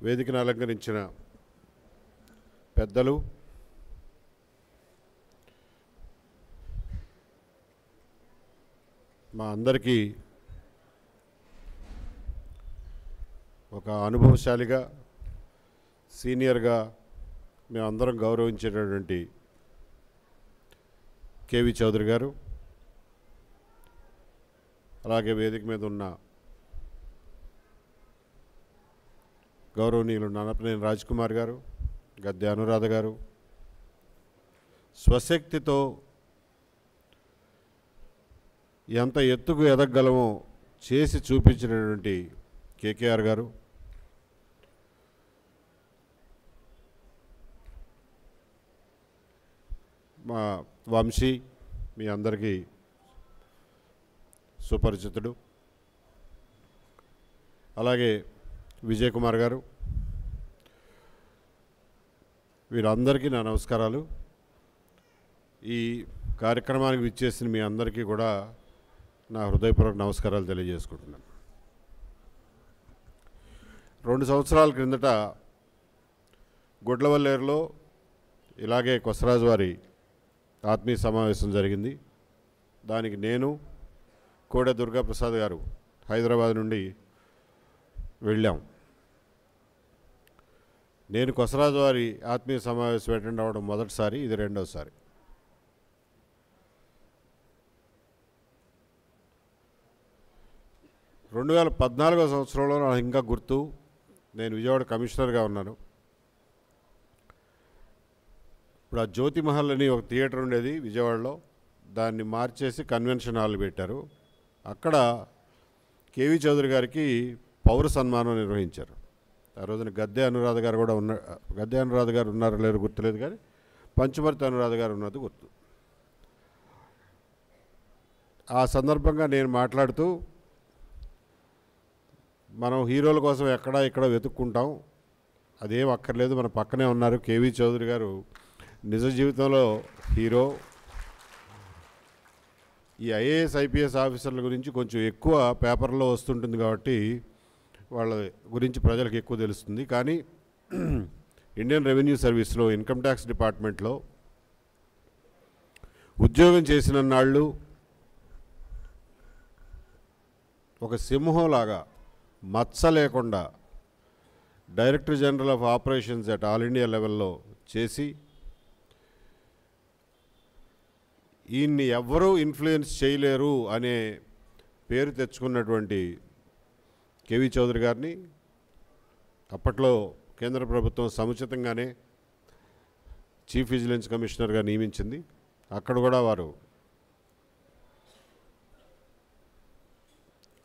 వేదికను అలంకరించిన పెద్దలు, మా అందరికీ ఒక అనుభవశాలిగా, సీనియర్గా మేమందరం గౌరవించేటటువంటి కేవి చౌదరి గారు, అలాగే వేదిక మీద ఉన్న గౌరవనీయులు నన్నపనేని రాజ్ కుమార్ గారు, గద్దె అనురాధ గారు, స్వశక్తితో ఎంత ఎత్తుకు ఎదగలమో చేసి చూపించినటువంటి కేకేఆర్ గారు, మా వంశీ మీ అందరికీ సుపరిచితుడు, అలాగే విజయ్ కుమార్ గారు, వీరందరికీ నా నమస్కారాలు. ఈ కార్యక్రమానికి విచ్చేసిన మీ అందరికీ కూడా నా హృదయపూర్వక నమస్కారాలు తెలియజేసుకుంటున్నాను. 2 సంవత్సరాల క్రిందట గుడ్లవల్లేరులో ఇలాగే కొసరాజు వారి ఆత్మీయ సమావేశం జరిగింది. దానికి నేను, కోడె దుర్గాప్రసాద్ గారు హైదరాబాద్ నుండి వెళ్ళాం. నేను కొసరాజు వారి ఆత్మీయ సమావేశం అటెండ్ అవ్వడం మొదటిసారి, ఇది రెండవసారి. రెండు 2014 సంవత్సరంలో నాకు ఇంకా గుర్తు, నేను విజయవాడ కమిషనర్గా ఉన్నాను. ఇప్పుడు ఆ జ్యోతి మహల్ అని ఒక థియేటర్ ఉండేది విజయవాడలో, దాన్ని మార్చేసి కన్వెన్షన్ హాల్ పెట్టారు. అక్కడ కేవి చౌదరి గారికి పౌర సన్మానం నిర్వహించారు. ఆ రోజున గద్దె అనురాధ గారు కూడా గద్దె అనురాధ గారు ఉన్నారో లేరు గుర్తులేదు, కానీ పంచమర్తి అనురాధ గారు ఉన్నది గుర్తు. ఆ సందర్భంగా నేను మాట్లాడుతూ, మనం హీరోల కోసం ఇక్కడ వెతుక్కుంటాం, అదేం అక్కర్లేదు, మన పక్కనే ఉన్నారు కేవి చౌదరి గారు, నిజ జీవితంలో హీరో. ఈ ఐఏఎస్ ఐపీఎస్ ఆఫీసర్ల గురించి కొంచెం ఎక్కువ పేపర్లో వస్తుంటుంది కాబట్టి వాళ్ళ గురించి ప్రజలకు ఎక్కువ తెలుస్తుంది. కానీ ఇండియన్ రెవెన్యూ సర్వీస్లో, ఇన్కమ్ ట్యాక్స్ డిపార్ట్మెంట్లో ఉద్యోగం చేసిన నాళ్ళు ఒక సింహంలాగా మచ్చ లేకుండా director general of operations at all India లెవెల్లో చేసి, ఈయన్ని ఎవ్వరూ ఇన్ఫ్లుయెన్స్ చేయలేరు అనే పేరు తెచ్చుకున్నటువంటి కేవి చౌదరి గారిని అప్పట్లో కేంద్ర ప్రభుత్వం సముచితంగానే చీఫ్ విజిలెన్స్ కమిషనర్గా నియమించింది. అక్కడ కూడా వారు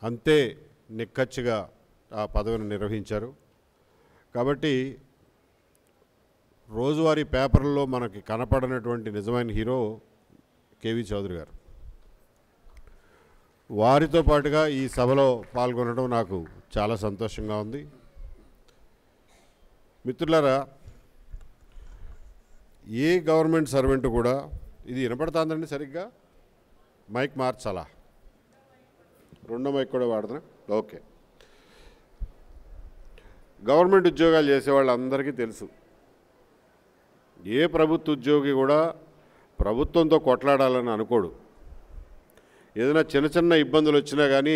అంతే నిక్కచ్చిగా ఆ పదవిని నిర్వహించారు. కాబట్టి రోజువారీ పేపర్లలో మనకి కనపడనటువంటి నిజమైన హీరో కేవి చౌదరి గారు. వారితో పాటుగా ఈ సభలో పాల్గొనడం నాకు చాలా సంతోషంగా ఉంది. మిత్రులారా, ఏ గవర్నమెంట్ సర్వెంట్ కూడా, ఇది వినపడుతుందండి సరిగ్గా, మైక్ మార్చాలా, రెండో మైక్ కూడా వాడుతున్నా, ఓకే. గవర్నమెంట్ ఉద్యోగాలు చేసేవాళ్ళందరికీ తెలుసు, ఏ ప్రభుత్వ ఉద్యోగి కూడా ప్రభుత్వంతో కొట్లాడాలని అనుకోడు. ఏదైనా చిన్న చిన్న ఇబ్బందులు వచ్చినా కానీ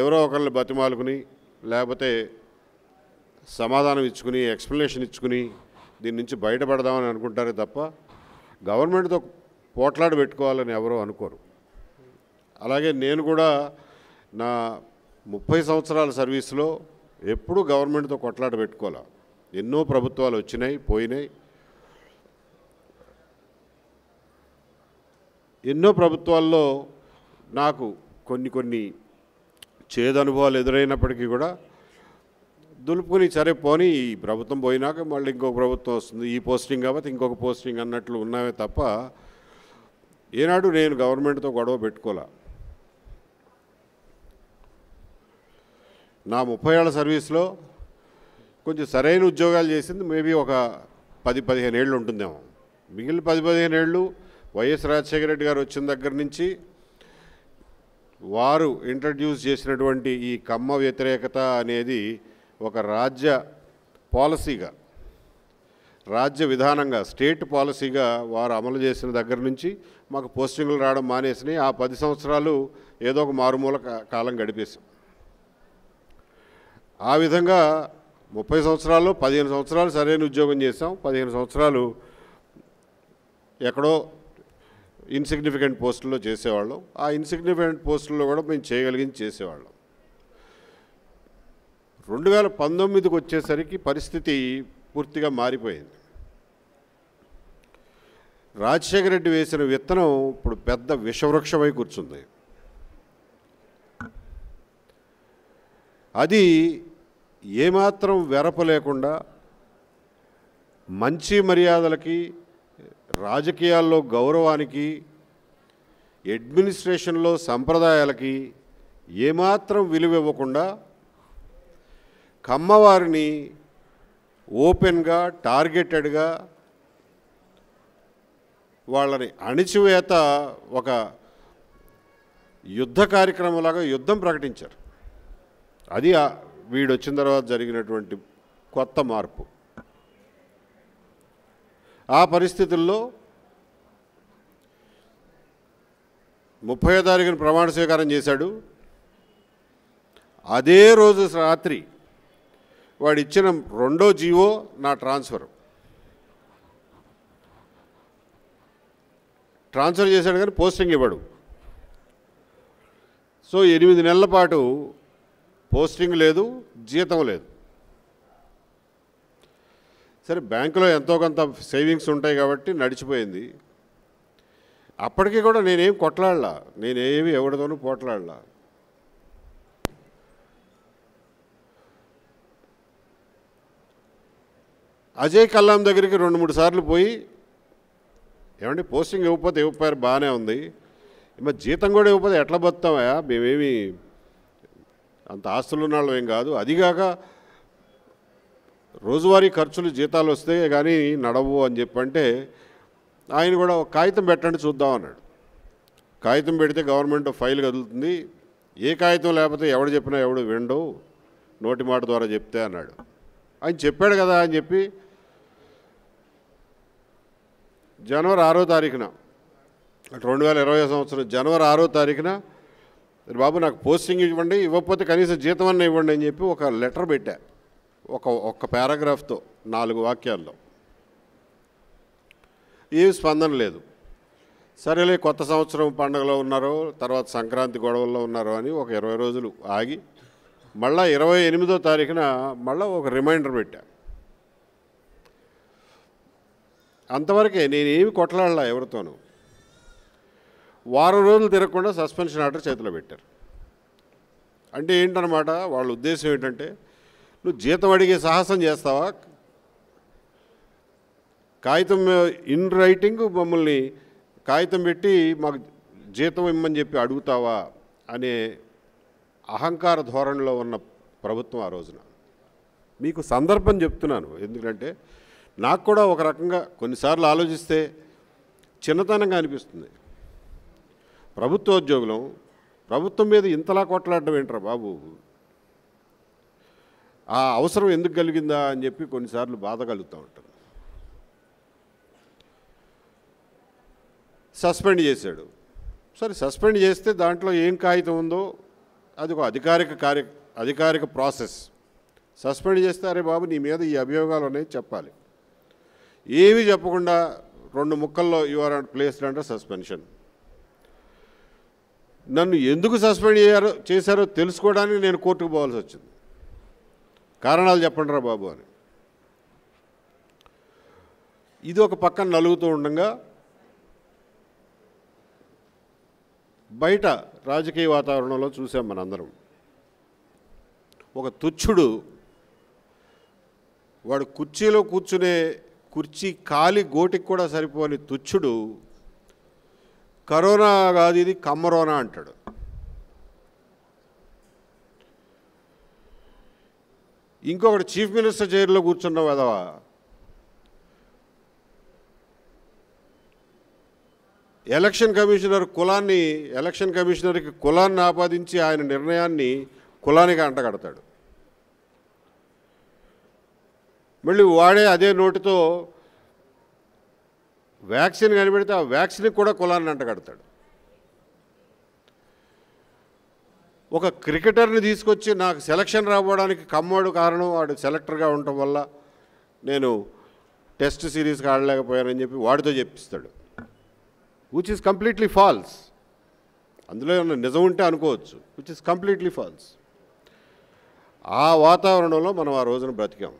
ఎవరో ఒకరిని బతిమాలుకుని, లేకపోతే సమాధానం ఇచ్చుకుని, ఎక్స్ప్లెనేషన్ ఇచ్చుకుని దీని నుంచి బయటపడదామని అనుకుంటారే తప్ప గవర్నమెంట్తో పోట్లాడి పెట్టుకోవాలని ఎవరో అనుకోరు. అలాగే నేను కూడా నా 30 సంవత్సరాల సర్వీస్లో ఎప్పుడూ గవర్నమెంట్తో కొట్లాట పెట్టుకోవాలి. ఎన్నో ప్రభుత్వాలు వచ్చినాయి, పోయినాయి. ఎన్నో ప్రభుత్వాల్లో నాకు కొన్ని చేదు అనుభవాలు ఎదురైనప్పటికీ కూడా దులుపుకుని, సరే పోనీ ఈ ప్రభుత్వం పోయినాక మళ్ళీ ఇంకొక ప్రభుత్వం వస్తుంది, ఈ పోస్టింగ్ కాబట్టి ఇంకొక పోస్టింగ్ అన్నట్లు ఉన్నావే తప్ప ఏనాడు నేను గవర్నమెంట్తో గొడవ పెట్టుకోలే. నా 30 ఏళ్ల సర్వీస్లో కొంచెం సరైన ఉద్యోగాలు చేసింది మేబీ ఒక 10-15 ఏళ్ళు ఉంటుందేమో. మిగిలిన 10-15 ఏళ్ళు వైఎస్ రాజశేఖర రెడ్డి గారు వచ్చిన దగ్గర నుంచి వారు ఇంట్రడ్యూస్ చేసినటువంటి ఈ కమ్మ వ్యతిరేకత అనేది ఒక రాజ్య పాలసీగా, రాజ్య విధానంగా, స్టేట్ పాలసీగా వారు అమలు చేసిన దగ్గర నుంచి మాకు పోస్టింగ్లు రావడం మానేసినాయి. ఆ 10 సంవత్సరాలు ఏదో ఒక మారుమూల కాలం గడిపేసాం. ఆ విధంగా 30 సంవత్సరాల్లో 15 సంవత్సరాలు సరైన ఉద్యోగం చేసాం, 15 సంవత్సరాలు ఎక్కడో ఇన్సిగ్నిఫికెంట్ పోస్టుల్లో చేసేవాళ్ళం. ఆ ఇన్సిగ్నిఫికెంట్ పోస్టుల్లో కూడా మేము చేయగలిగింది చేసేవాళ్ళం. 2019కి వచ్చేసరికి పరిస్థితి పూర్తిగా మారిపోయింది. రాజశేఖర రెడ్డి వేసిన విత్తనం ఇప్పుడు పెద్ద విషవృక్షమై కూర్చుంది. అది ఏమాత్రం వెరప లేకుండా మంచి మర్యాదలకి, రాజకీయాల్లో గౌరవానికి, అడ్మినిస్ట్రేషన్లో సంప్రదాయాలకి ఏమాత్రం విలువ ఇవ్వకుండా కమ్మవారిని ఓపెన్గా, టార్గెటెడ్గా వాళ్ళని అణిచివేత ఒక యుద్ధ కార్యక్రమంలాగా యుద్ధం ప్రకటించారు. అది వీడు వచ్చిన తర్వాత జరిగినటువంటి కొత్త మార్పు. ఆ పరిస్థితుల్లో 30వ తారీఖున ప్రమాణ స్వీకారం చేశాడు. అదే రోజు రాత్రి వాడు ఇచ్చిన రెండో జీవో నా ట్రాన్స్ఫర్ చేశాడు, కానీ పోస్టింగ్ ఇవ్వడు. సో 8 నెలల పాటు పోస్టింగ్ లేదు, జీతం లేదు. సరే, బ్యాంకులో ఎంతో కొంత సేవింగ్స్ ఉంటాయి కాబట్టి నడిచిపోయింది. అప్పటికీ కూడా నేనేం కొట్లాడలా, నేనేమి ఎవరితోనూ పోట్లాడలా. అజయ్ కల్లాం దగ్గరికి 2-3 సార్లు పోయి, ఏమంటే పోస్టింగ్ ఇవ్వకపోయారు, బాగానే ఉంది, మరి జీతం కూడా ఇవ్వకపోతే ఎట్లా బతుకుతామయ్యా, మేమేమి అంత ఆస్తులు ఉన్న వాళ్ళం ఏం కాదు, అదిగాక రోజువారీ ఖర్చులు జీతాలు వస్తే కానీ నడవు అని చెప్పంటే ఆయన కూడా ఒక కాగితం పెట్టండి చూద్దాం అన్నాడు. కాగితం పెడితే గవర్నమెంట్ ఫైల్ కదులుతుంది, ఏ కాగితం లేకపోతే ఎవడు చెప్పినా ఎవడు విండు, నోటి మాట ద్వారా చెప్తే అన్నాడు. ఆయన చెప్పాడు కదా అని చెప్పి జనవరి 6వ తారీఖున 2020 సంవత్సరం జనవరి 6వ తారీఖున బాబు నాకు పోస్టింగ్ ఇవ్వండి, ఇవ్వకపోతే కనీసం జీతం అన్న ఇవ్వండి అని చెప్పి ఒక లెటర్ పెట్టా, ఒక్క పారాగ్రాఫ్తో 4 వాక్యాల్లో. ఏమి స్పందన లేదు. సరేలే, కొత్త సంవత్సరం పండుగలో ఉన్నారో, తర్వాత సంక్రాంతి గొడవల్లో ఉన్నారో అని ఒక 20 రోజులు ఆగి మళ్ళా 28వ తారీఖున మళ్ళీ ఒక రిమైండర్ పెట్టా. అంతవరకే, నేనేమి కొట్లాడలా ఎవరితోనూ. వారం రోజులు తిరగకుండా సస్పెన్షన్ ఆర్డర్ చేతిలో పెట్టారు. అంటే ఏంటన్నమాట, వాళ్ళ ఉద్దేశం ఏంటంటే, నువ్వు జీతం అడిగే సాహసం చేస్తావా, కాగితం ఇన్ రైటింగ్ మమ్మల్ని కాగితం పెట్టి మాకు జీతం ఇమ్మని చెప్పి అడుగుతావా అనే అహంకార ధోరణిలో ఉన్న ప్రభుత్వం ఆ రోజున. మీకు సందర్భం చెప్తున్నాను, ఎందుకంటే నాకు కూడా ఒక రకంగా కొన్నిసార్లు ఆలోచిస్తే చిన్నతనంగా అనిపిస్తుంది. ప్రభుత్వోద్యోగులం, ప్రభుత్వం మీద ఇంతలా కొట్లాడడం ఏంట్రా బాబు, ఆ అవసరం ఎందుకు కలిగిందా అని చెప్పి కొన్నిసార్లు బాధ కలుగుతూ ఉంటుంది. సస్పెండ్ చేశాడు. సరే, సస్పెండ్ చేస్తే దాంట్లో ఏం కాగితం ఉందో అది ఒక అధికారిక ప్రాసెస్. సస్పెండ్ చేస్తే అరే బాబు నీ మీద ఈ అభియోగాలు ఉన్నాయి చెప్పాలి. ఏమీ చెప్పకుండా 2 ముక్కల్లో you are placed under suspension. నన్ను ఎందుకు సస్పెండ్ చేశారో తెలుసుకోవడానికి నేను కోర్టుకు పోవాల్సి వచ్చింది. కారణాలు చెప్పండి రా బాబు అని. ఇది ఒక పక్కన నలుగుతూ ఉండగా బయట రాజకీయ వాతావరణంలో చూసాం మనందరం. ఒక తుచ్చుడు, వాడు కుర్చీలో కూర్చునే కుర్చీ కాలి గోటికి కూడా సరిపోని తుచ్చుడు కరోనా కాదు ఇది కమ్మరోనా అంటాడు. ఇంకొకటి చీఫ్ మినిస్టర్ చైర్లో కూర్చున్న వెధవా ఎలక్షన్ కమిషనర్కి కులాన్ని ఆపాదించి ఆయన నిర్ణయాన్ని కులానికి అంటగడతాడు. మళ్ళీ వాడే అదే నోటితో వ్యాక్సిన్ కనిపెడితే ఆ వ్యాక్సిన్కి కూడా కులాన్ని అంటగడతాడు. ఒక క్రికెటర్ని తీసుకొచ్చి నాకు సెలక్షన్ రావడానికి కమ్మోడు కారణం, వాడు సెలెక్టర్గా ఉండటం వల్ల నేను టెస్ట్ సిరీస్కి ఆడలేకపోయానని చెప్పి వాడితో చెప్పిస్తాడు, విచ్ ఈస్ కంప్లీట్లీ ఫాల్స్. అందులో ఏమన్నా నిజం ఉంటే అనుకోవచ్చు, విచ్ ఈస్ కంప్లీట్లీ ఫాల్స్. ఆ వాతావరణంలో మనం ఆ రోజున బ్రతికాం.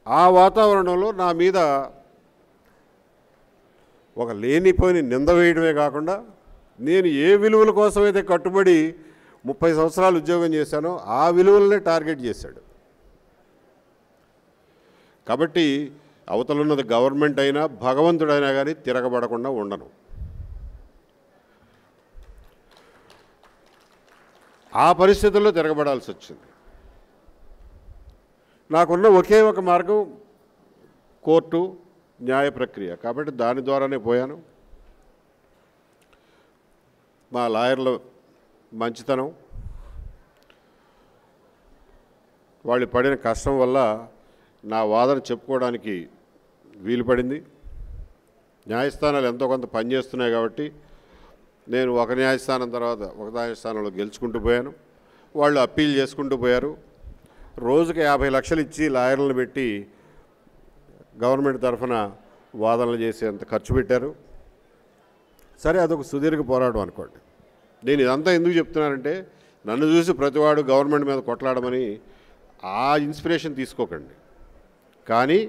ఆ వాతావరణంలో నా మీద ఒక లేనిపోయిన నింద వేయడమే కాకుండా నేను ఏ విలువల కోసమైతే కట్టుబడి 30 సంవత్సరాలు ఉద్యోగం చేశానో ఆ విలువలనే టార్గెట్ చేశాడు. కాబట్టి అవతలున్నది గవర్నమెంట్ అయినా భగవంతుడైనా కానీ తిరగబడకుండా ఉండను. ఆ పరిస్థితుల్లో తిరగబడాల్సి వచ్చింది. నాకున్న ఒకే ఒక మార్గం కోర్టు, న్యాయ ప్రక్రియ. కాబట్టి దాని ద్వారానే పోయాను. మా లాయర్ల మంచితనం, వాళ్ళు పడిన కష్టం వల్ల నా వాదన చెప్పుకోవడానికి వీలు పడింది. న్యాయస్థానాలు ఎంతో కొంత పనిచేస్తున్నాయి కాబట్టి నేను ఒక న్యాయస్థానం తర్వాత ఒక న్యాయస్థానంలో గెలుచుకుంటూ పోయాను. వాళ్ళు అప్పీల్ చేసుకుంటూ పోయారు. రోజుకి 50 లక్షలు ఇచ్చి లాయర్లను పెట్టి గవర్నమెంట్ తరఫున వాదనలు చేసేంత ఖర్చు పెట్టారు. సరే, అదొక సుదీర్ఘ పోరాటం అనుకోండి. నేను ఇదంతా ఎందుకు చెప్తున్నానంటే, నన్ను చూసి ప్రతివాడు గవర్నమెంట్ మీద కొట్లాడమని ఆ ఇన్స్పిరేషన్ తీసుకోకండి. కానీ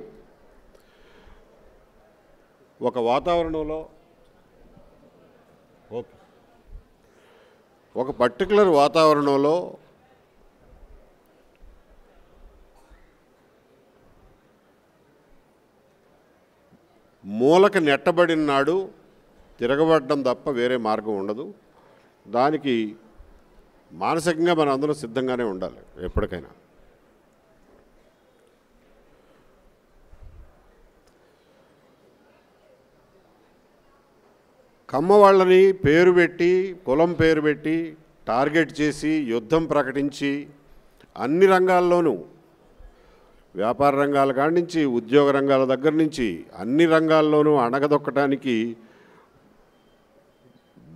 ఒక వాతావరణంలో ఒక పర్టికులర్ వాతావరణంలో మూలక నెట్టబడిన నాడు తిరగబడడం తప్ప వేరే మార్గం ఉండదు. దానికి మానసికంగా మనం అందరూ సిద్ధంగానే ఉండాలి ఎప్పటికైనా. కమ్మ వాళ్ళని పేరు పెట్టి, కులం పేరు పెట్టి టార్గెట్ చేసి యుద్ధం ప్రకటించి అన్ని రంగాల్లోనూ, వ్యాపార రంగాల కాడి నుంచి ఉద్యోగ రంగాల దగ్గర నుంచి అన్ని రంగాల్లోనూ అణగదొక్కటానికి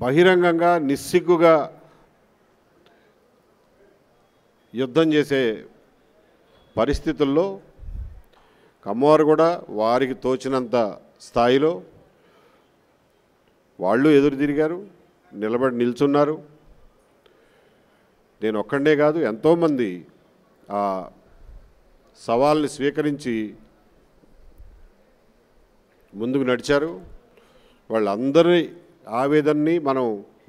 బహిరంగంగా నిస్సిగ్గుగా యుద్ధం చేసే పరిస్థితుల్లో కమ్మవారు కూడా వారికి తోచినంత స్థాయిలో వాళ్ళు ఎదురు తిరిగారు, నిల్చున్నారు. నేను ఒక్కడే కాదు, ఎంతోమంది ఆ సవాల్ని స్వీకరించి ముందుకు నడిచారు. వాళ్ళందరి ఆవేదనని మనం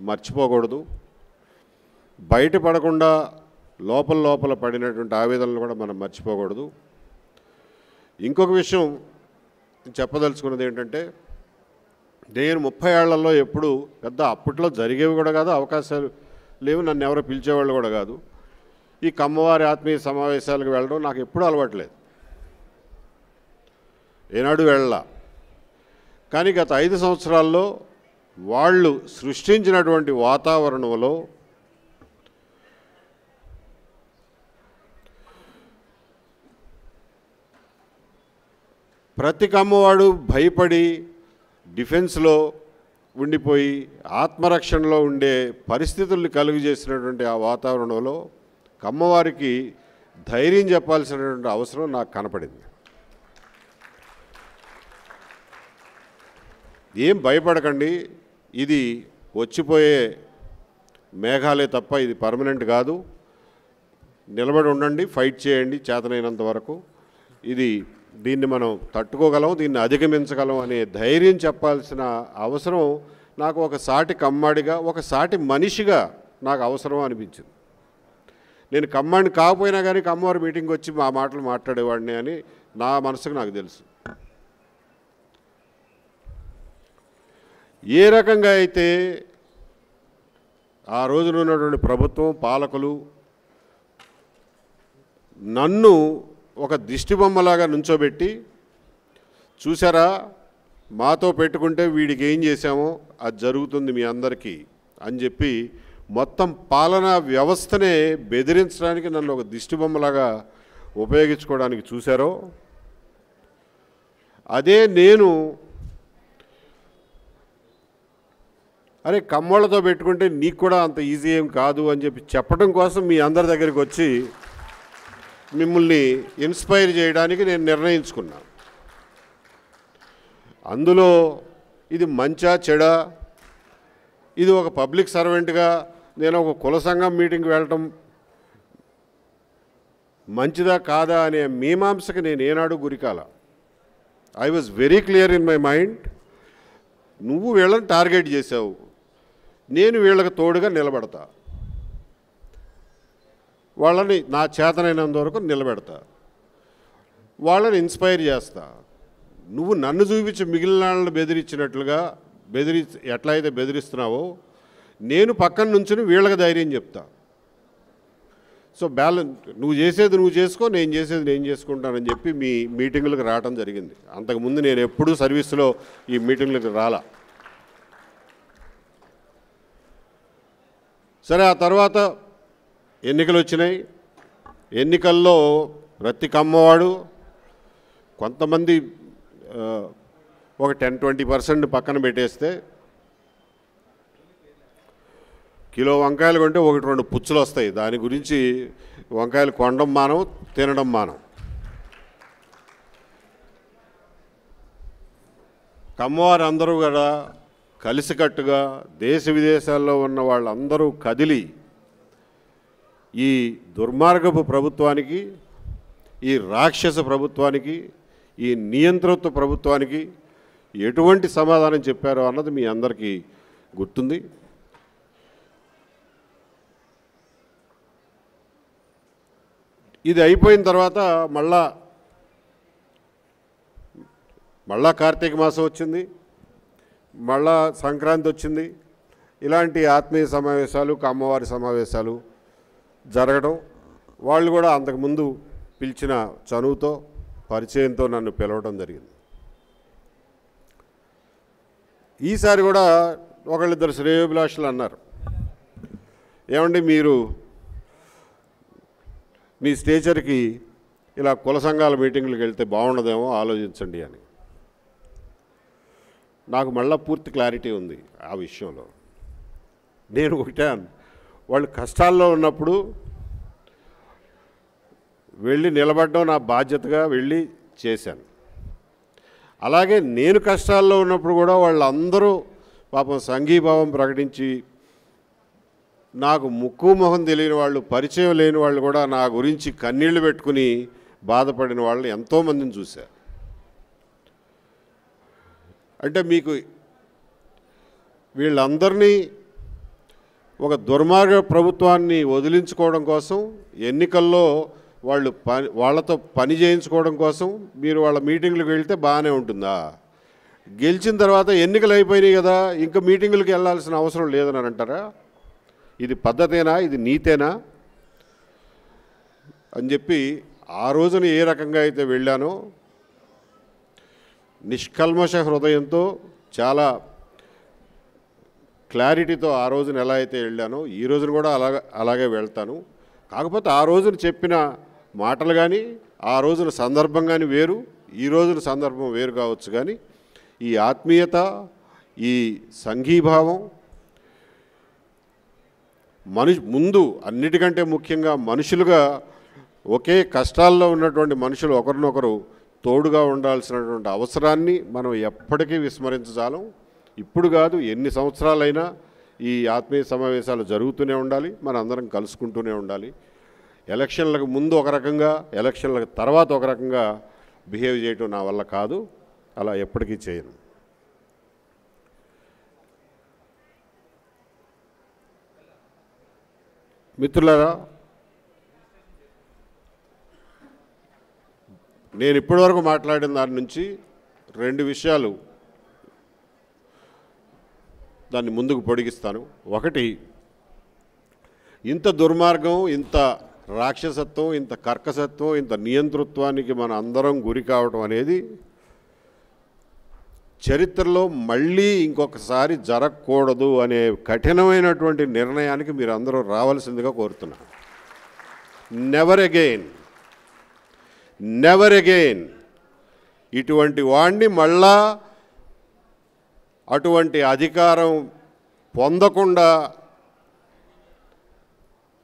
మర్చిపోకూడదు. బయటపడకుండా లోపల పడినటువంటి ఆవేదనలు కూడా మనం మర్చిపోకూడదు. ఇంకొక విషయం చెప్పదలుచుకున్నది ఏంటంటే, నేను 30 ఏళ్లలో ఎప్పుడు పెద్ద అప్పట్లో జరిగేవి కూడా కాదు, అవకాశాలు లేవు, నన్ను ఎవరో పిలిచేవాళ్ళు కూడా కాదు. ఈ కమ్మవారి ఆత్మీయ సమావేశాలకు వెళ్ళడం నాకు ఎప్పుడూ అలవాట్లేదు, ఏనాడు వెళ్ళలా. కానీ గత 5 సంవత్సరాల్లో వాళ్ళు సృష్టించినటువంటి వాతావరణంలో ప్రతి కమ్మవాడు భయపడి డిఫెన్స్లో ఉండిపోయి ఆత్మరక్షణలో ఉండే పరిస్థితుల్ని కలుగు చేసినటువంటి ఆ వాతావరణంలో కమ్మవారికి ధైర్యం చెప్పాల్సినటువంటి అవసరం నాకు కనపడింది. ఏం భయపడకండి, ఇది వచ్చిపోయే మేఘాలే తప్ప ఇది పర్మనెంట్ కాదు, నిలబడి ఉండండి, ఫైట్ చేయండి చేతనైనంత వరకు, దీన్ని మనం తట్టుకోగలం, దీన్ని అధిగమించగలం అనే ధైర్యం చెప్పాల్సిన అవసరం నాకు ఒక సాటి కమ్మాడిగా, ఒక సాటి మనిషిగా నాకు అవసరం అనిపించింది. నేను కమ్మాడిని కాకపోయినా కానీ కమ్మవారి మీటింగ్కి వచ్చి మా మాటలు మాట్లాడేవాడిని అని నా మనసుకు నాకు తెలుసు. ఏ రకంగా అయితే ఆ రోజున ఉన్నటువంటి ప్రభుత్వం, పాలకులు నన్ను ఒక దిష్టిబొమ్మలాగా నుంచోబెట్టి, చూసారా మాతో పెట్టుకుంటే వీడికి ఏం చేశామో అది జరుగుతుంది మీ అందరికీ అని చెప్పి మొత్తం పాలనా వ్యవస్థనే బెదిరించడానికి నన్ను ఒక దిష్టిబొమ్మలాగా ఉపయోగించుకోవడానికి చూశారో, అదే నేను అరే కమ్మోళ్ళతో పెట్టుకుంటే నీకు కూడా అంత ఈజీ ఏం కాదు అని చెప్పి చెప్పడం కోసం మీ అందరి దగ్గరికి వచ్చి మిమ్మల్ని ఇన్స్పైర్ చేయడానికి నేను నిర్ణయించుకున్నాను. అందులో ఇది మంచా చెడా, ఇది ఒక పబ్లిక్ సర్వెంట్గా నేను ఒక కుల సంఘం మీటింగ్కి వెళ్ళటం మంచిదా కాదా అనే మీమాంసకి నేను ఏనాడు గురికాల. I was very clear in my mind. నువ్వు వీళ్ళని టార్గెట్ చేసావు, నేను వీళ్ళకి తోడుగా నిలబెడతా, వాళ్ళని నా చేతనైనంత వరకు నిలబెడతా, వాళ్ళని ఇన్స్పైర్ చేస్తా. నువ్వు నన్ను చూపించి మిగిలిన వాళ్ళని బెదిరించినట్లుగా ఎట్లా అయితే బెదిరిస్తున్నావో నేను పక్కన నుంచుని వీళ్ళకి ధైర్యం చెప్తా. సో బ్యాలెన్స్, నువ్వు చేసేది నువ్వు చేసుకో, నేను చేసేది నేను చేసుకుంటానని చెప్పి మీ మీటింగులకు రావడం జరిగింది. అంతకుముందు నేను ఎప్పుడూ సర్వీస్లో ఈ మీటింగులకు రాలా. సరే, ఆ తర్వాత ఎన్నికలు వచ్చినాయి. ఎన్నికల్లో ప్రతి కమ్మవాడు కొంతమంది ఒక 10-20% పక్కన పెట్టేస్తే కిలో వంకాయలు కొంటే 1-2 పుచ్చులు వస్తాయి. దాని గురించి వంకాయలు కొనడం మానం, తినడం మానం. కమ్మవారు అందరూ కూడా కలిసికట్టుగా దేశ విదేశాల్లో ఉన్న వాళ్ళందరూ కదిలి ఈ దుర్మార్గపు ప్రభుత్వానికి, ఈ రాక్షస ప్రభుత్వానికి, ఈ నియంతృత్వ ప్రభుత్వానికి ఎటువంటి సమాధానం చెప్పారో అన్నది మీ అందరికీ గుర్తుంది. ఇది అయిపోయిన తర్వాత మళ్ళా కార్తీక మాసం వచ్చింది, మళ్ళా సంక్రాంతి వచ్చింది. ఇలాంటి ఆత్మీయ సమావేశాలు, అమ్మవారి సమావేశాలు జరగడం, వాళ్ళు కూడా అంతకుముందు పిలిచిన చనువుతో పరిచయంతో నన్ను పిలవడం జరిగింది. ఈసారి కూడా ఒకళ్ళిద్దరు శ్రేయోభిలాషులు అన్నారు, ఏమండి మీరు మీ స్టేచర్కి ఇలా కుల సంఘాల మీటింగ్లకు వెళ్తే బాగుండదేమో ఆలోచించండి అని. నాకు మళ్ళీ పూర్తి క్లారిటీ ఉంది ఆ విషయంలో. నేను ఒకటే వాళ్ళు కష్టాల్లో ఉన్నప్పుడు వెళ్ళి నిలబడడం నా బాధ్యతగా వెళ్ళి చేశాను. అలాగే నేను కష్టాల్లో ఉన్నప్పుడు కూడా వాళ్ళందరూ పాపం సంఘీభావం ప్రకటించి, నాకు ముక్కు మొహం తెలియని వాళ్ళు, పరిచయం లేని వాళ్ళు కూడా నా గురించి కన్నీళ్లు పెట్టుకుని బాధపడిన వాళ్ళని ఎంతోమందిని చూశారు. అంటే మీకు వీళ్ళందరినీ ఒక దుర్మార్గ ప్రభుత్వాన్ని వదిలించుకోవడం కోసం, ఎన్నికల్లో వాళ్ళతో పని చేయించుకోవడం కోసం మీరు వాళ్ళ మీటింగ్లకు వెళ్తే బాగానే ఉంటుందా? గెలిచిన తర్వాత ఎన్నికలు అయిపోయినాయి కదా, ఇంకా మీటింగులకు వెళ్ళాల్సిన అవసరం లేదని అంటారా? ఇది పద్ధతేనా? ఇది నీతేనా అని చెప్పి ఆ రోజున ఏ రకంగా అయితే వెళ్ళానో, నిష్కల్మష హృదయంతో చాలా క్లారిటీతో ఆ రోజున ఎలా అయితే వెళ్ళానో ఈ రోజున కూడా అలాగే వెళ్తాను. కాకపోతే ఆ రోజున చెప్పిన మాటలు కానీ, ఆ రోజున సందర్భం కానీ వేరు, ఈ రోజున సందర్భం వేరు కావచ్చు. కానీ ఈ ఆత్మీయత, ఈ సంఘీభావం, ముందు అన్నిటికంటే ముఖ్యంగా మనుషులుగా ఒకే కష్టాల్లో ఉన్నటువంటి మనుషులు ఒకరినొకరు తోడుగా ఉండాల్సినటువంటి అవసరాన్ని మనం ఎప్పటికీ విస్మరించజాలం. ఇప్పుడు కాదు, ఎన్ని సంవత్సరాలైనా ఈ ఆత్మీయ సమావేశాలు జరుగుతూనే ఉండాలి, మన అందరం కలుసుకుంటూనే ఉండాలి. ఎలక్షన్లకు ముందు ఒక రకంగా, ఎలక్షన్లకు తర్వాత ఒక రకంగా బిహేవ్ చేయటం నా వల్ల కాదు, అలా ఎప్పటికీ చేయను. మిత్రులారా, నేను ఇప్పటివరకు మాట్లాడిన దాని నుంచి 2 విషయాలు దాన్ని ముందుకు పొడిగిస్తాను. ఒకటి, ఇంత దుర్మార్గం, ఇంత రాక్షసత్వం, ఇంత కర్కసత్వం, ఇంత నియంతృత్వానికి మన అందరం గురి కావటం అనేది చరిత్రలో మళ్ళీ ఇంకొకసారి జరగకూడదు అనే కఠినమైనటువంటి నిర్ణయానికి మీరు అందరూ రావాల్సిందిగా కోరుతున్నాను. నెవర్ అగైన్ ఇటువంటి వాడిని మళ్ళా అటువంటి అధికారం పొందకుండా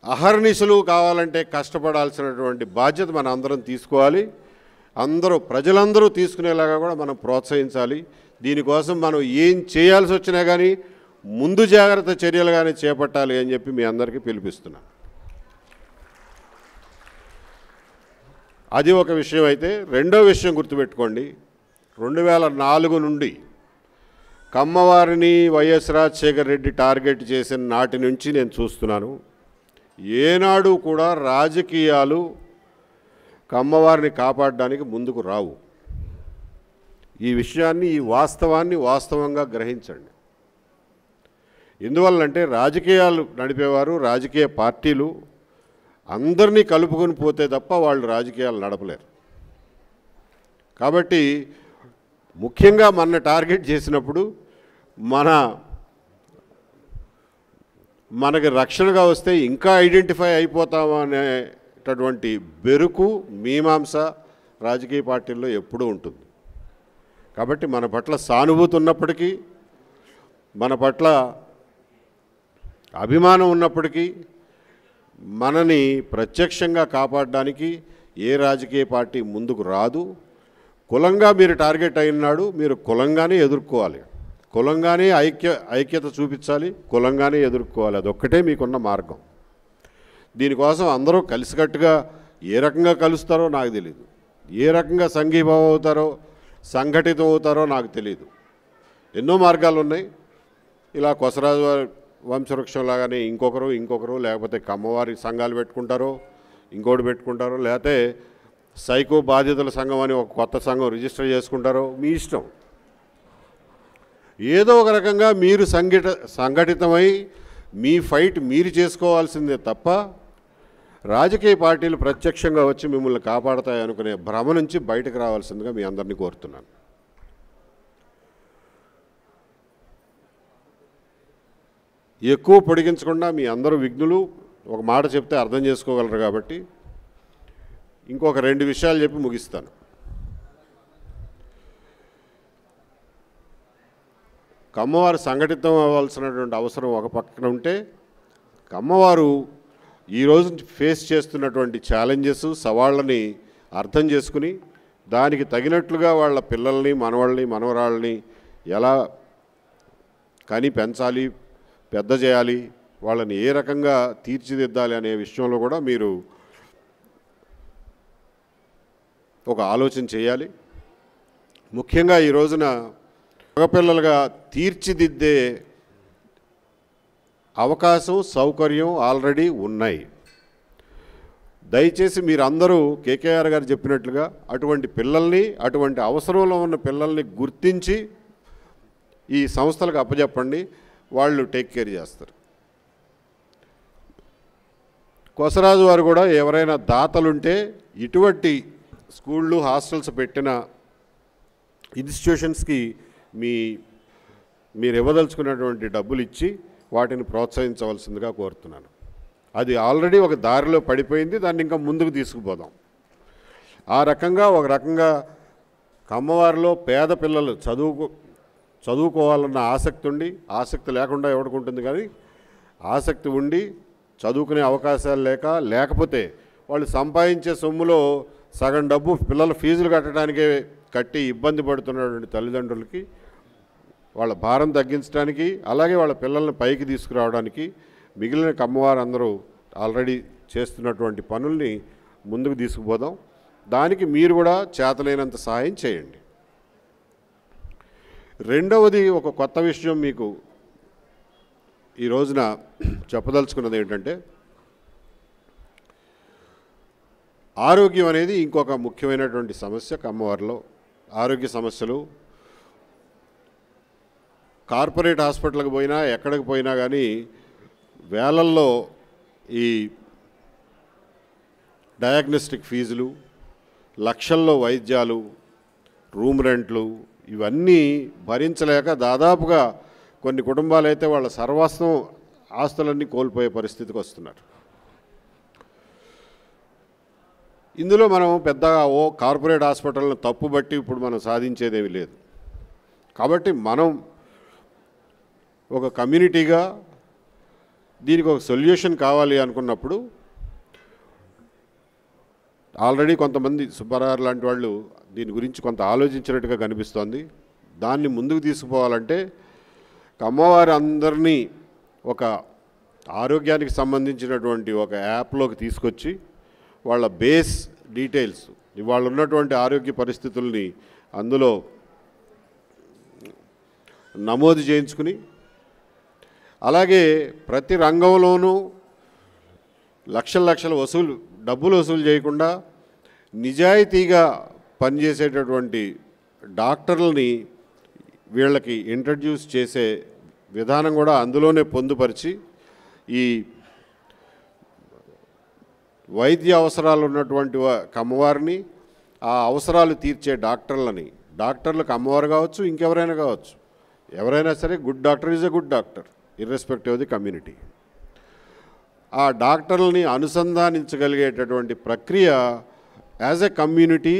అహర్నిశలు కావాలంటే కష్టపడాల్సినటువంటి బాధ్యత మన అందరం తీసుకోవాలి. ప్రజలందరూ తీసుకునేలాగా కూడా మనం ప్రోత్సహించాలి. దీనికోసం మనం ఏం చేయాల్సి వచ్చినా కానీ ముందు జాగ్రత్త చర్యలు కానీ చేపట్టాలి అని చెప్పి మీ అందరికీ పిలిపిస్తున్నాను. అది ఒక విషయం అయితే, రెండో విషయం గుర్తుపెట్టుకోండి. 2004 నుండి కమ్మవారిని వైఎస్ రాజశేఖర రెడ్డి టార్గెట్ చేసిన నాటి నుంచి నేను చూస్తున్నాను, ఏనాడు కూడా రాజకీయాలు కమ్మవారిని కాపాడడానికి ముందుకు రావు. ఈ విషయాన్ని, ఈ వాస్తవాన్ని వాస్తవంగా గ్రహించండి. ఎందువల్లంటే రాజకీయాలు నడిపేవారు, రాజకీయ పార్టీలు అందరినీ కలుపుకొని పోతే తప్ప వాళ్ళు రాజకీయాలు నడపలేరు. కాబట్టి ముఖ్యంగా మన టార్గెట్ చేసినప్పుడు మనకి రక్షణగా వస్తే ఇంకా ఐడెంటిఫై అయిపోతామనేటటువంటి బెరుకు, మీమాంస రాజకీయ పార్టీల్లో ఎప్పుడూ ఉంటుంది. కాబట్టి మన పట్ల సానుభూతి ఉన్నప్పటికీ, మన పట్ల అభిమానం ఉన్నప్పటికీ, మనని ప్రత్యక్షంగా కాపాడడానికి ఏ రాజకీయ పార్టీ ముందుకు రాదు. కులంగా మీరు టార్గెట్ అయినాడు, మీరు కులంగానే ఎదుర్కోవాలి, కులంగానే ఐక్యత చూపించాలి, కులంగానే ఎదుర్కోవాలి. అదొక్కటే మీకున్న మార్గం. దీనికోసం అందరూ కలిసికట్టుగా ఏ రకంగా కలుస్తారో నాకు తెలియదు, ఏ రకంగా సంఘీభావం అవుతారో, సంఘటితం అవుతారో నాకు తెలియదు. ఎన్నో మార్గాలు ఉన్నాయి. ఇలా కొసరాజు వంశవృక్షంలాగానే ఇంకొకరు లేకపోతే కమ్మవారి సంఘాలు పెట్టుకుంటారో, ఇంకోటి పెట్టుకుంటారో, లేకపోతే సైకో బాధితుల సంఘం అని ఒక కొత్త సంఘం రిజిస్టర్ చేసుకుంటారో, మీ ఇష్టం. ఏదో ఒక రకంగా మీరు సంఘటితమై మీ ఫైట్ మీరు చేసుకోవాల్సిందే తప్ప రాజకీయ పార్టీలు ప్రత్యక్షంగా వచ్చి మిమ్మల్ని కాపాడతాయి అనుకునే భ్రమ నుంచి బయటకు రావాల్సిందిగా మీ అందరినీ కోరుతున్నాను. ఎక్కువ పొడిగించకుండా మీ అందరూ విఘ్నులు, ఒక మాట చెప్తే అర్థం చేసుకోగలరు కాబట్టి ఇంకొక 2 విషయాలు చెప్పి ముగిస్తాను. కమ్మవారు సంఘటితం అవ్వాల్సినటువంటి అవసరం ఒక పక్కన ఉంటే, కమ్మవారు ఈరోజు ఫేస్ చేస్తున్నటువంటి ఛాలెంజెస్, సవాళ్ళని అర్థం చేసుకుని దానికి తగినట్లుగా వాళ్ళ పిల్లల్ని, మనవాళ్ళని, మనవరాళ్ళని ఎలా కని పెంచాలి, పెద్ద చేయాలి, వాళ్ళని ఏ రకంగా తీర్చిదిద్దాలి అనే విషయంలో కూడా మీరు ఒక ఆలోచన చేయాలి. ముఖ్యంగా ఈ రోజున మగపిల్లలుగా తీర్చిదిద్దే అవకాశం, సౌకర్యం ఆల్రెడీ ఉన్నాయి. దయచేసి మీరందరూ కేకేఆర్ గారు చెప్పినట్లుగా అటువంటి పిల్లల్ని, అటువంటి అవసరంలో ఉన్న పిల్లల్ని గుర్తించి ఈ సంస్థలకు అప్పచెప్పండి. వాళ్ళు టేక్ కేర్ చేస్తారు. కొసరాజు వారు కూడా ఎవరైనా దాతలుంటే ఇటువంటి స్కూళ్ళు, హాస్టల్స్ పెట్టిన ఇన్స్టిట్యూషన్స్కి మీరు ఇవ్వదలుచుకున్నటువంటి డబ్బులు ఇచ్చి వాటిని ప్రోత్సహించవలసిందిగా కోరుతున్నాను. అది ఆల్రెడీ ఒక దారిలో పడిపోయింది, దాన్ని ఇంకా ముందుకు తీసుకుపోదాం. ఆ రకంగా ఒక రకంగా కమ్మవారిలో పేద పిల్లలు చదువుకోవాలన్న ఆసక్తి లేకుండా ఎవడుకుంటుంది, కానీ ఆసక్తి ఉండి చదువుకునే అవకాశాలు లేకపోతే వాళ్ళు సంపాదించే సొమ్ములో సగం డబ్బు పిల్లల ఫీజులు కట్టడానికే కట్టి ఇబ్బంది పడుతున్నటువంటి తల్లిదండ్రులకి వాళ్ళ భారం తగ్గించడానికి, అలాగే వాళ్ళ పిల్లల్ని పైకి తీసుకురావడానికి మిగిలిన కమ్మవారు అందరూ ఆల్రెడీ చేస్తున్నటువంటి పనుల్ని ముందుకు తీసుకుపోదాం. దానికి మీరు కూడా చేతనైనంత సహాయం చేయండి. రెండవది, ఒక కొత్త విషయం మీకు ఈ రోజున చెప్పదలుచుకున్నది ఏంటంటే, ఆరోగ్యం అనేది ఇంకొక ముఖ్యమైనటువంటి సమస్య. కమ్మవారిలో ఆరోగ్య సమస్యలు కార్పొరేట్ హాస్పిటల్కి పోయినా, ఎక్కడికి పోయినా కానీ వేలల్లో ఈ డయాగ్నోస్టిక్ ఫీజులు, లక్షల్లో వైద్యాలు, రూమ్ రెంట్లు, ఇవన్నీ భరించలేక దాదాపుగా కొన్ని కుటుంబాలు అయితే వాళ్ళ సర్వస్వం ఆస్తులన్నీ కోల్పోయే పరిస్థితికి వస్తున్నారు. ఇందులో మనం పెద్దగా కార్పొరేట్ హాస్పిటల్ని తప్పుబట్టి ఇప్పుడు మనం సాధించేదేమీ లేదు. కాబట్టి మనం ఒక కమ్యూనిటీగా దీనికి ఒక సొల్యూషన్ కావాలి అనుకున్నప్పుడు ఆల్రెడీ కొంతమంది సుబ్బారావు లాంటి వాళ్ళు దీని గురించి కొంత ఆలోచించినట్టుగా కనిపిస్తోంది. దాన్ని ముందుకు తీసుకుపోవాలంటే కమ్మవారి అందరినీ ఒక ఆరోగ్యానికి సంబంధించినటువంటి ఒక యాప్లోకి తీసుకొచ్చి వాళ్ళ బేస్ డీటెయిల్స్ ఇవాళ ఉన్నటువంటి ఆరోగ్య పరిస్థితుల్ని అందులో నమోదు చేయించుకుని, అలాగే ప్రతి రంగంలోనూ లక్షల డబ్బులు వసూలు చేయకుండా నిజాయితీగా పనిచేసేటటువంటి డాక్టర్లని వీళ్ళకి ఇంట్రడ్యూస్ చేసే విధానం కూడా అందులోనే పొందుపరిచి ఈ వైద్య అవసరాలు ఉన్నటువంటి కమ్మవారిని, ఆ అవసరాలు తీర్చే డాక్టర్లకు అమ్మవారు కావచ్చు, ఇంకెవరైనా కావచ్చు, ఎవరైనా సరే good doctor is a good doctor irrespective of the community. ఆ డాక్టర్లని అనుసంధానించగలిగేటటువంటి ప్రక్రియ యాజ్ ఎ కమ్యూనిటీ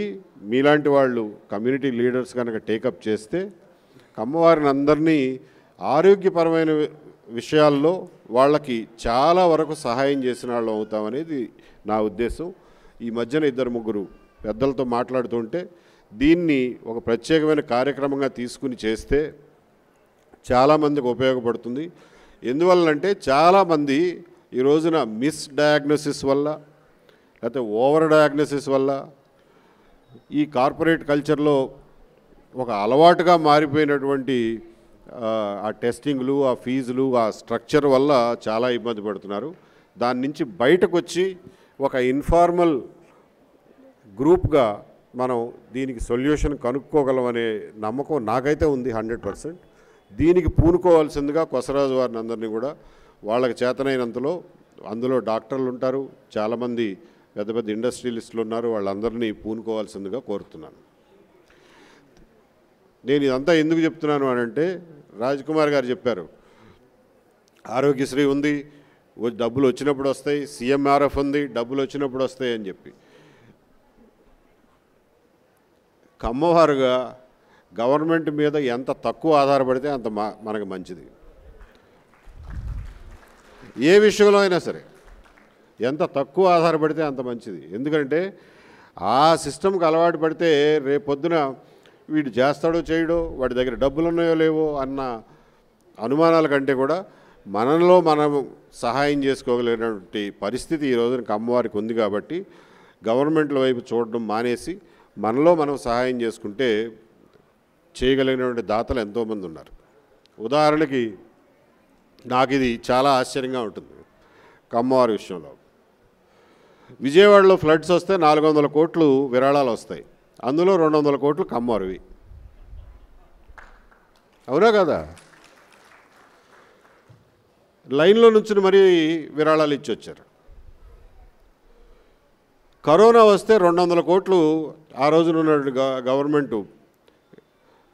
మీలాంటి వాళ్ళు కమ్యూనిటీ లీడర్స్ కనుక టేకప్ చేస్తే కమ్మవారిని అందరినీ ఆరోగ్యపరమైన విషయాల్లో వాళ్ళకి చాలా వరకు సహాయం చేసిన వాళ్ళు అవుతామనేది నా ఉద్దేశం. ఈ మధ్యన 2-3 పెద్దలతో మాట్లాడుతుంటే దీన్ని ఒక ప్రత్యేకమైన కార్యక్రమంగా తీసుకుని చేస్తే చాలామందికి ఉపయోగపడుతుంది. ఎందువల్లంటే చాలామంది ఈ రోజున మిస్ డయాగ్నోసిస్ వల్ల లేకపోతే ఓవర్ డయాగ్నోసిస్ వల్ల ఈ కార్పొరేట్ కల్చర్లో ఒక అలవాటుగా మారిపోయినటువంటి ఆ టెస్టింగ్లు, ఆ ఫీజులు, ఆ స్ట్రక్చర్ వల్ల చాలా ఇబ్బంది పడుతున్నారు. దాని నుంచి బయటకు వచ్చి ఒక ఇన్ఫార్మల్ గ్రూప్గా మనం దీనికి సొల్యూషన్ కనుక్కోగలమనే నమ్మకం నాకైతే ఉంది 100%. దీనికి పూనుకోవాల్సిందిగా కొసరాజు వారిని అందరినీ కూడా వాళ్ళకి చేతనైనంతలో, అందులో డాక్టర్లు ఉంటారు, చాలామంది పెద్ద పెద్ద ఇండస్ట్రియలిస్టులు ఉన్నారు, వాళ్ళందరినీ పూనుకోవాల్సిందిగా కోరుతున్నాను. నేను ఇదంతా ఎందుకు చెప్తున్నాను అనంటే రాజ్కుమార్ గారు చెప్పారు ఆరోగ్యశ్రీ ఉంది, డబ్బులు వచ్చినప్పుడు వస్తాయి, సీఎంఆర్ఎఫ్ ఉంది, డబ్బులు వచ్చినప్పుడు వస్తాయి అని చెప్పి. కమ్మవారుగా గవర్నమెంట్ మీద ఎంత తక్కువ ఆధారపడితే అంత మనకు మంచిది. ఏ విషయంలో అయినా సరే ఎంత తక్కువ ఆధారపడితే అంత మంచిది. ఎందుకంటే ఆ సిస్టమ్కి అలవాటు పడితే రేపొద్దున వీడు చేస్తాడో చేయడో, వాడి దగ్గర డబ్బులు ఉన్నాయో లేవో అన్న అనుమానాల కంటే కూడా మనలో మనం సహాయం చేసుకోగలిగినటువంటి పరిస్థితి ఈ రోజున అమ్మవారికి ఉంది. కాబట్టి గవర్నమెంట్ల వైపు చూడడం మానేసి మనలో మనం సహాయం చేసుకుంటే చేయగలిగినటువంటి దాతలు ఎంతోమంది ఉన్నారు. ఉదాహరణకి నాకు ఇది చాలా ఆశ్చర్యంగా ఉంటుంది. కమ్మవారి విషయంలో విజయవాడలో ఫ్లడ్స్ వస్తే 400 కోట్లు విరాళాలు వస్తాయి, అందులో 200 కోట్లు కమ్మవారివి. అవునా కదా? లైన్లో నుంచి మరీ విరాళాలు ఇచ్చి వచ్చారు. కరోనా వస్తే 200 కోట్లు ఆ రోజున ఉన్న గవర్నమెంటు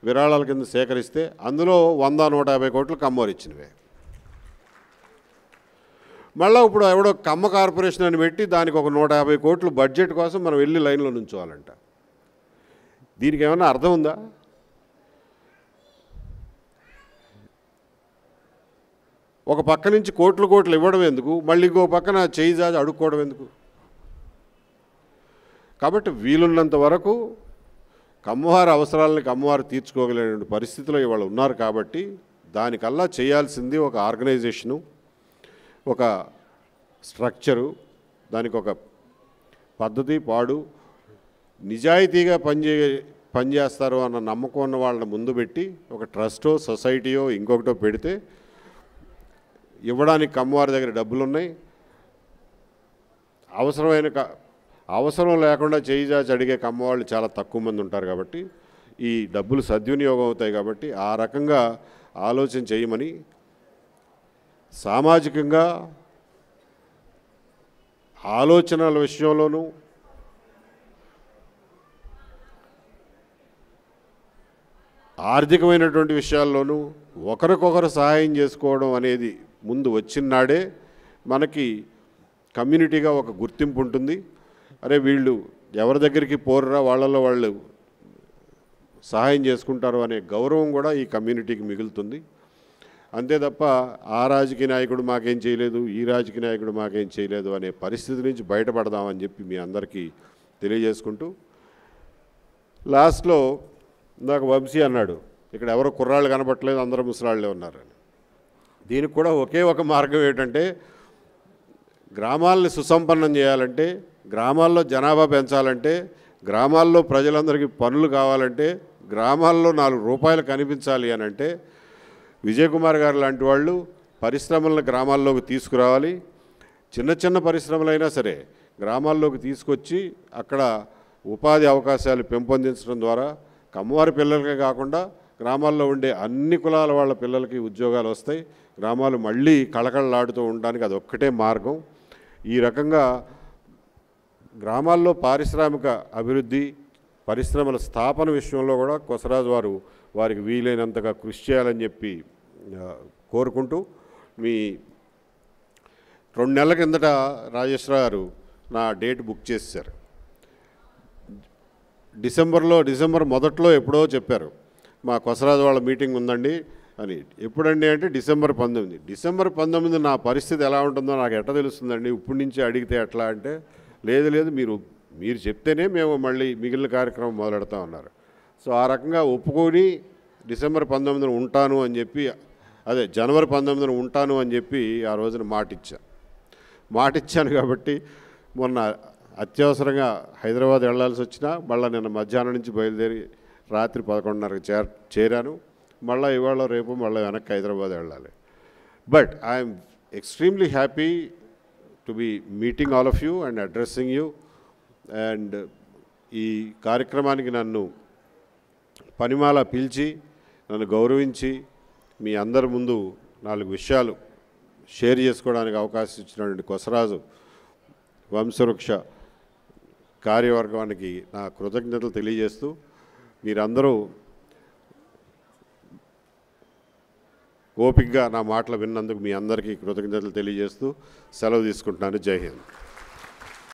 విరాళాల కింద సేకరిస్తే అందులో 100-150 కోట్లు కమ్మవారు ఇచ్చినవే. మళ్ళీ ఇప్పుడు ఎవడో కమ్మ కార్పొరేషన్ అని పెట్టి దానికి ఒక 150 కోట్లు బడ్జెట్ కోసం మనం వెళ్ళి లైన్లో నుంచోవాలంట. దీనికి ఏమన్నా అర్థం ఉందా? ఒక పక్క నుంచి కోట్లు ఇవ్వడం ఎందుకు, మళ్ళీ ఇంకో పక్కన చేయి జాజి అడుక్కోవడం ఎందుకు? కాబట్టి వీలున్నంత వరకు కమ్మవారి అవసరాలని కమ్మవారు తీర్చుకోగలిగిన పరిస్థితిలో ఇవాళ ఉన్నారు. కాబట్టి దానికల్లా చేయాల్సింది ఒక ఆర్గనైజేషను, ఒక స్ట్రక్చరు, దానికి ఒక పద్ధతి పాడు, నిజాయితీగా పనిచేస్తారు అన్న నమ్మకం ఉన్న వాళ్ళని ముందు పెట్టి ఒక ట్రస్టో సొసైటీయో ఇంకొకటో పెడితే ఇవ్వడానికి కమ్మవారి దగ్గర డబ్బులు ఉన్నాయి. అవసరం లేకుండా చేయి చాచి అడిగే కమ్మవాళ్ళు చాలా తక్కువ మంది ఉంటారు. కాబట్టి ఈ డబ్బులు సద్వినియోగం అవుతాయి. కాబట్టి ఆ రకంగా ఆలోచన చేయమని సామాజికంగా ఆలోచనల విషయంలోనూ ఆర్థికమైనటువంటి విషయాల్లోనూ ఒకరికొకరు సహాయం చేసుకోవడం అనేది ముందు వచ్చినాడే మనకి కమ్యూనిటీగా ఒక గుర్తింపు ఉంటుంది. అరే వీళ్ళు ఎవరి దగ్గరికి పోరురా, వాళ్ళలో వాళ్ళు సహాయం చేసుకుంటారు అనే గౌరవం కూడా ఈ కమ్యూనిటీకి మిగులుతుంది. అంతే తప్ప ఆ రాజకీయ నాయకుడు మాకేం చేయలేదు, ఈ రాజకీయ నాయకుడు మాకేం చేయలేదు అనే పరిస్థితి నుంచి బయటపడదామని చెప్పి మీ అందరికీ తెలియజేసుకుంటూ, లాస్ట్లో నాకు వంశీ అన్నాడు, ఇక్కడ ఎవరో కుర్రాళ్ళు కనపట్లేదు, అందరూ ముసలాళ్ళే ఉన్నారని. దీనికి కూడా ఒకే ఒక మార్గం ఏంటంటే, గ్రామాలని సుసంపన్నం చేయాలంటే, గ్రామాల్లో జనాభా పెంచాలంటే, గ్రామాల్లో ప్రజలందరికీ పనులు కావాలంటే, గ్రామాల్లో 4 రూపాయలు కనిపించాలి అని అంటే విజయ్ కుమార్ గారు లాంటి వాళ్ళు పరిశ్రమలను గ్రామాల్లోకి తీసుకురావాలి. చిన్న చిన్న పరిశ్రమలైనా సరే గ్రామాల్లోకి తీసుకొచ్చి అక్కడ ఉపాధి అవకాశాలు పెంపొందించడం ద్వారా కమ్మవారి పిల్లలకే కాకుండా గ్రామాల్లో ఉండే అన్ని కులాల వాళ్ళ పిల్లలకి ఉద్యోగాలు వస్తాయి. గ్రామాలు మళ్ళీ కళకళలాడుతూ ఉండడానికి అదొక్కటే మార్గం. ఈ రకంగా గ్రామాల్లో పారిశ్రామిక అభివృద్ధి, పరిశ్రమల స్థాపన విషయంలో కూడా కొసరాజు వారికి వీలైనంతగా కృషి చేయాలని చెప్పి కోరుకుంటూ, మీ 2 నెలల కిందట రాజేశ్వర గారు నా డేట్ బుక్ చేశారు. డిసెంబర్ మొదట్లో ఎప్పుడో చెప్పారు, మా కొసరాజు వాళ్ళ మీటింగ్ ఉందండి అని. ఎప్పుడండి అంటే డిసెంబర్ 19 నా పరిస్థితి ఎలా ఉంటుందో నాకు ఎట్లా తెలుస్తుందండి, ఇప్పటి నుంచి అడిగితే ఎట్లా అంటే, లేదు మీరు చెప్తేనే మేము మళ్ళీ మిగిలిన కార్యక్రమం మొదలెడతా ఉన్నారు. సో ఆ రకంగా ఒప్పుకొని డిసెంబర్ 19 ఉంటాను అని చెప్పి, అదే జనవరి 19 ఉంటాను అని చెప్పి ఆ రోజున మాటిచ్చాను. కాబట్టి మొన్న అత్యవసరంగా హైదరాబాద్ వెళ్ళాల్సి వచ్చినా మళ్ళీ నిన్న మధ్యాహ్నం నుంచి బయలుదేరి రాత్రి 11:30కి చేరాను. మళ్ళీ ఇవాళ రేపు మళ్ళీ వెనక్కి హైదరాబాద్ వెళ్ళాలి. But I'm extremely happy to be meeting all of you and addressing you. And ఈ కార్యక్రమానికి నన్ను పనిమాల పిలిచి నన్ను గౌరవించి మీ అందరి ముందు 4 విషయాలు షేర్ చేసుకోవడానికి అవకాశం ఇచ్చినటువంటి కొసరాజు వంశవృక్ష కార్యవర్గానికి నా కృతజ్ఞతలు తెలియజేస్తూ, మీరందరూ ఓపికగా నా మాటలు విన్నందుకు మీ అందరికీ కృతజ్ఞతలు తెలియజేస్తూ సెలవు తీసుకుంటున్నాను. జై హింద్.